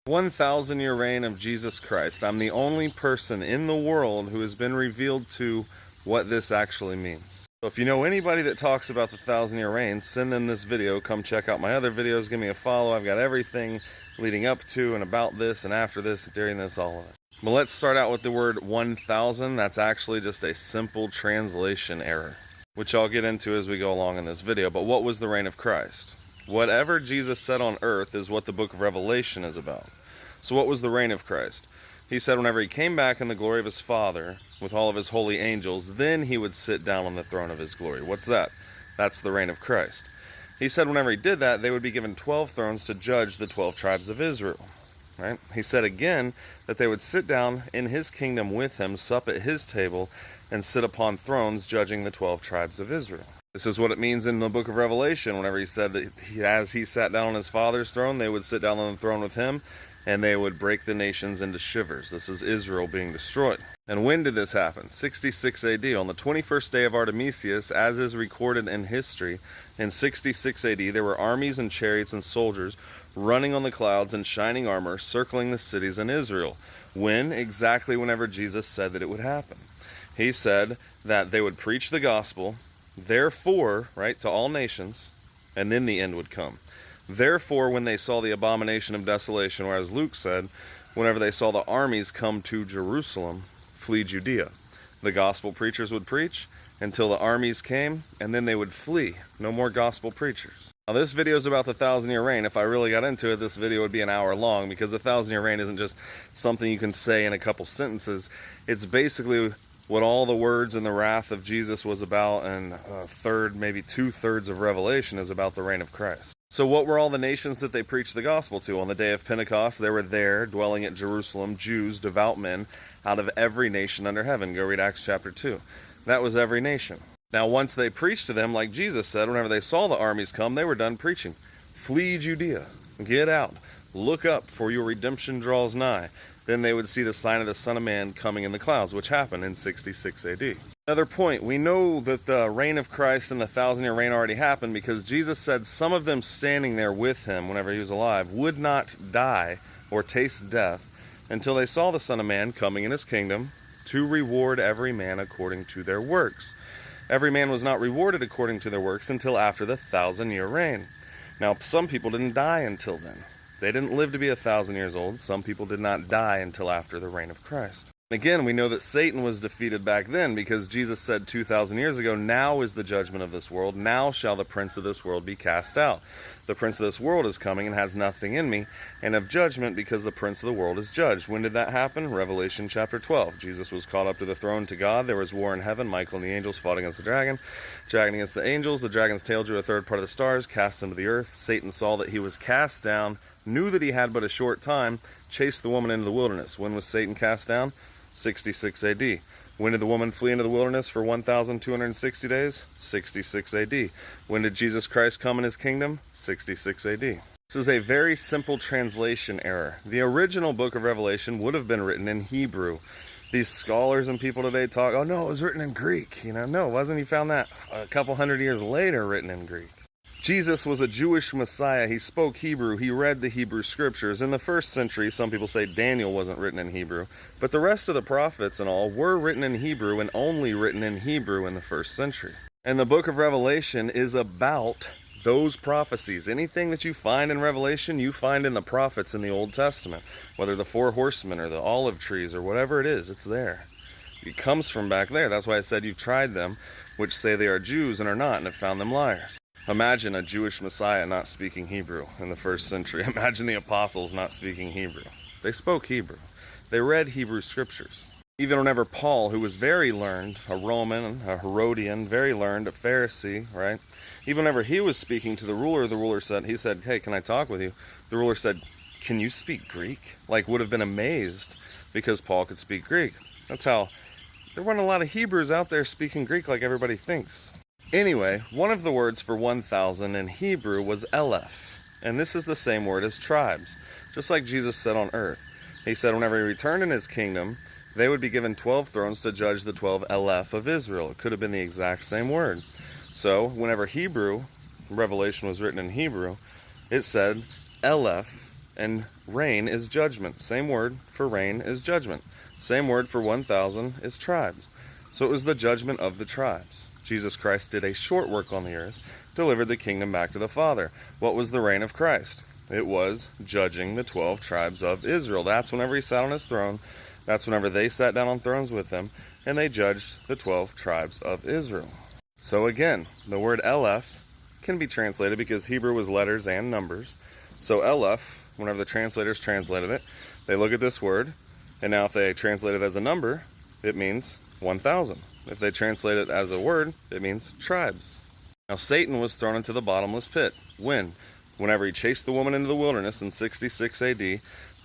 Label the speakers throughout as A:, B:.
A: 1,000-year reign of Jesus Christ. I'm the only person in the world who has been revealed to what this actually means. So if you know anybody that talks about the 1,000-year reign, send them this video. Come check out my other videos. Give me a follow. I've got everything leading up to and about this and after this, during this, all of it. But let's start out with the word 1,000. That's actually just a simple translation error, which I'll get into as we go along in this video. But what was the reign of Christ? Whatever Jesus said on earth is what the book of Revelation is about. So what was the reign of Christ? He said whenever he came back in the glory of his Father with all of his holy angels, then he would sit down on the throne of his glory. What's that? That's the reign of Christ. He said whenever he did that, they would be given 12 thrones to judge the 12 tribes of Israel. Right? He said again that they would sit down in his kingdom with him, sup at his table, and sit upon thrones judging the 12 tribes of Israel. This is what it means in the book of Revelation, whenever he said that as he sat down on his Father's throne, they would sit down on the throne with him, and they would break the nations into shivers. This is Israel being destroyed. And when did this happen? 66 AD, on the 21st day of Artemisius, as is recorded in history. In 66 AD, there were armies and chariots and soldiers running on the clouds in shining armor, circling the cities in Israel. When? Exactly whenever Jesus said that it would happen. He said that they would preach the gospel, therefore, right, to all nations, and then the end would come. Therefore, when they saw the abomination of desolation, or as Luke said, whenever they saw the armies come to Jerusalem, flee Judea. The gospel preachers would preach until the armies came, and then they would flee. No more gospel preachers. Now, this video is about the 1,000-year reign. If I really got into it, this video would be an hour long, because the 1,000-year reign isn't just something you can say in a couple sentences. It's basically what all the words in the wrath of Jesus was about, and a third, maybe 2/3 of Revelation is about the reign of Christ. So what were all the nations that they preached the gospel to? On the day of Pentecost, there were there, dwelling at Jerusalem, Jews, devout men, out of every nation under heaven. Go read Acts chapter 2. That was every nation. Now once they preached to them, like Jesus said, whenever they saw the armies come, they were done preaching. Flee Judea. Get out. Look up, for your redemption draws nigh. Then they would see the sign of the Son of Man coming in the clouds, which happened in 66 AD. Another point, we know that the reign of Christ and the 1,000-year reign already happened because Jesus said some of them standing there with him whenever he was alive would not die or taste death until they saw the Son of Man coming in his kingdom to reward every man according to their works. Every man was not rewarded according to their works until after the 1,000-year reign. Now, some people didn't die until then. They didn't live to be 1,000 years old. Some people did not die until after the reign of Christ. Again, we know that Satan was defeated back then because Jesus said 2,000 years ago, now is the judgment of this world. Now shall the prince of this world be cast out. The prince of this world is coming and has nothing in me, and of judgment because the prince of the world is judged. When did that happen? Revelation chapter 12. Jesus was caught up to the throne to God. There was war in heaven. Michael and the angels fought against the dragon against the angels. The dragon's tail drew a third part of the stars, cast them to the earth. Satan saw that he was cast down, knew that he had but a short time, chased the woman into the wilderness. When was Satan cast down? 66 AD. When did the woman flee into the wilderness for 1,260 days? 66 AD. When did Jesus Christ come in his kingdom? 66 AD. This is a very simple translation error. The original book of Revelation would have been written in Hebrew. These scholars and people today talk, oh no, it was written in Greek. No, it wasn't. He found that a couple hundred years later written in Greek. Jesus was a Jewish Messiah. He spoke Hebrew. He read the Hebrew scriptures. In the first century, some people say Daniel wasn't written in Hebrew, but the rest of the prophets and all were written in Hebrew and only written in Hebrew in the first century. And the book of Revelation is about those prophecies. Anything that you find in Revelation, you find in the prophets in the Old Testament, whether the 4 horsemen or the olive trees or whatever it is, it's there. It comes from back there. That's why I said you've tried them, which say they are Jews and are not, and have found them liars. Imagine a Jewish Messiah not speaking Hebrew in the first century. Imagine the apostles not speaking Hebrew. They spoke Hebrew. They read Hebrew scriptures. Even whenever Paul, who was very learned, a Roman, a Herodian, very learned, a Pharisee, right? Even whenever he was speaking to the ruler said, hey, can I talk with you? The ruler said, can you speak Greek? Like, would have been amazed because Paul could speak Greek. That's how, there weren't a lot of Hebrews out there speaking Greek like everybody thinks. Anyway, one of the words for 1,000 in Hebrew was Eleph, and this is the same word as tribes, just like Jesus said on earth. He said whenever he returned in his kingdom, they would be given 12 thrones to judge the 12 Eleph of Israel. It could have been the exact same word. So, whenever Revelation was written in Hebrew, it said Eleph and reign is judgment. Same word for reign is judgment. Same word for 1,000 is tribes. So it was the judgment of the tribes. Jesus Christ did a short work on the earth, delivered the kingdom back to the Father. What was the reign of Christ? It was judging the 12 tribes of Israel. That's whenever he sat on his throne. That's whenever they sat down on thrones with him, and they judged the 12 tribes of Israel. So again, the word Aleph can be translated because Hebrew was letters and numbers. So Aleph, whenever the translators translated it, they look at this word, and now if they translate it as a number, it means 1,000. If they translate it as a word, it means tribes. Now Satan was thrown into the bottomless pit. When? Whenever he chased the woman into the wilderness in 66 AD, the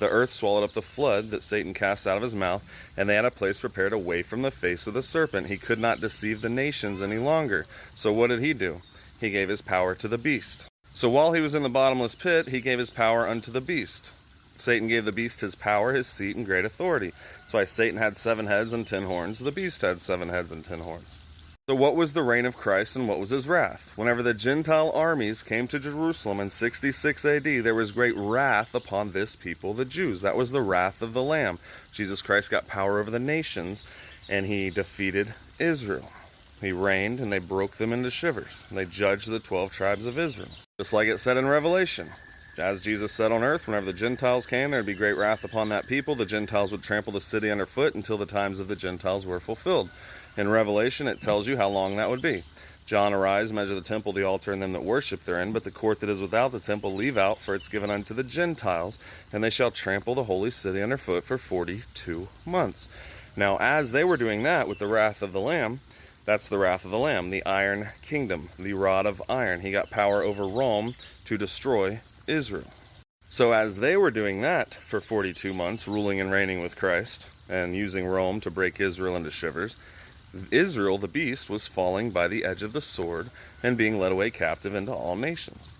A: earth swallowed up the flood that Satan cast out of his mouth, and they had a place prepared away from the face of the serpent. He could not deceive the nations any longer. So what did he do? He gave his power to the beast. So while he was in the bottomless pit, he gave his power unto the beast. Satan gave the beast his power, his seat, and great authority. That's why Satan had 7 heads and 10 horns. The beast had 7 heads and 10 horns. So what was the reign of Christ and what was his wrath? Whenever the Gentile armies came to Jerusalem in 66 AD, there was great wrath upon this people, the Jews. That was the wrath of the Lamb. Jesus Christ got power over the nations, and he defeated Israel. He reigned, and they broke them into shivers. And they judged the 12 tribes of Israel. Just like it said in Revelation. As Jesus said on earth, whenever the Gentiles came, there would be great wrath upon that people. The Gentiles would trample the city underfoot until the times of the Gentiles were fulfilled. In Revelation, it tells you how long that would be. John, arise, measure the temple, the altar, and them that worship therein, but the court that is without the temple leave out, for it's given unto the Gentiles, and they shall trample the holy city underfoot for 42 months. Now, as they were doing that with the wrath of the Lamb, that's the wrath of the Lamb, the iron kingdom, the rod of iron. He got power over Rome to destroy Israel. So as they were doing that for 42 months, ruling and reigning with Christ, and using Rome to break Israel into shivers, Israel, the beast, was falling by the edge of the sword and being led away captive into all nations.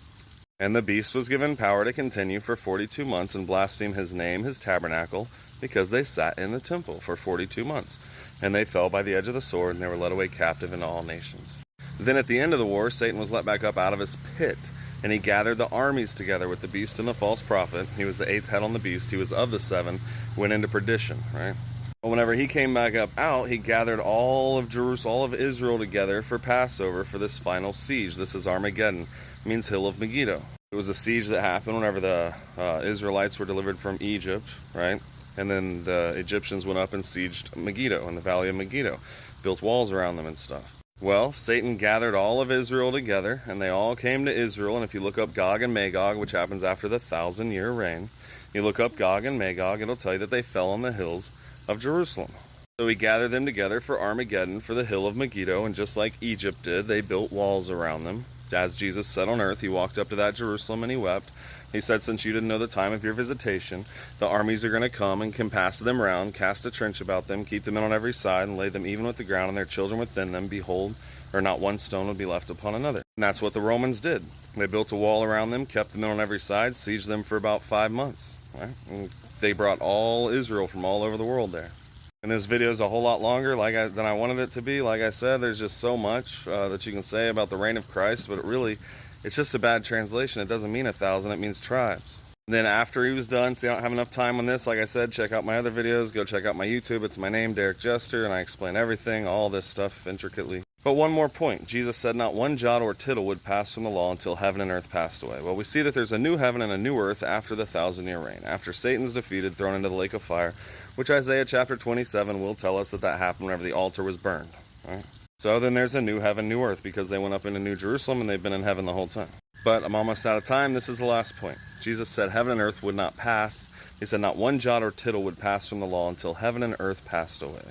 A: And the beast was given power to continue for 42 months and blaspheme his name, his tabernacle, because they sat in the temple for 42 months. And they fell by the edge of the sword, and they were led away captive into all nations. Then at the end of the war, Satan was let back up out of his pit, and he gathered the armies together with the beast and the false prophet. He was the 8th head on the beast. He was of the 7, went into perdition, right? But whenever he came back up out, he gathered all of Jerusalem, all of Israel together for Passover for this final siege. This is Armageddon. It means Hill of Megiddo. It was a siege that happened whenever the Israelites were delivered from Egypt, right? And then the Egyptians went up and sieged Megiddo in the valley of Megiddo, built walls around them and stuff. Well, Satan gathered all of Israel together, and they all came to Israel. And if you look up Gog and Magog, which happens after the 1,000-year reign, you look up Gog and Magog, it'll tell you that they fell on the hills of Jerusalem. So he gathered them together for Armageddon, for the hill of Megiddo, and just like Egypt did, they built walls around them. As Jesus said on earth, he walked up to that Jerusalem and he wept. He said, since you didn't know the time of your visitation, the armies are going to come and compass them round, cast a trench about them, keep them in on every side, and lay them even with the ground and their children within them. Behold, or not one stone would be left upon another. And that's what the Romans did. They built a wall around them, kept them in on every side, sieged them for about 5 months. Right? And they brought all Israel from all over the world there. And this video is a whole lot longer than I wanted it to be. Like I said, there's just so much that you can say about the reign of Christ, but it's just a bad translation. It doesn't mean 1,000, it means tribes. And then after he was done, see, I don't have enough time on this. Like I said, check out my other videos. Go check out my YouTube. It's my name, Derek Jester, and I explain everything, all this stuff intricately. But one more point. Jesus said not one jot or tittle would pass from the law until heaven and earth passed away. Well, we see that there's a new heaven and a new earth after the 1,000-year reign, after Satan's defeated, thrown into the lake of fire, which Isaiah chapter 27 will tell us that happened whenever the altar was burned. Right? So then there's a new heaven, new earth, because they went up into New Jerusalem and they've been in heaven the whole time. But I'm almost out of time. This is the last point. Jesus said heaven and earth would not pass. He said not one jot or tittle would pass from the law until heaven and earth passed away.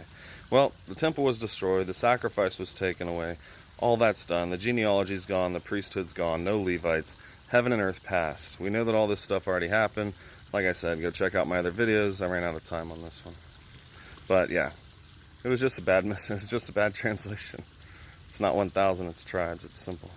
A: Well, the temple was destroyed. The sacrifice was taken away. All that's done. The genealogy's gone. The priesthood's gone. No Levites. Heaven and earth passed. We know that all this stuff already happened. Like I said, go check out my other videos. I ran out of time on this one. But yeah, it was just a bad translation. It's not 1,000, it's tribes. It's simple.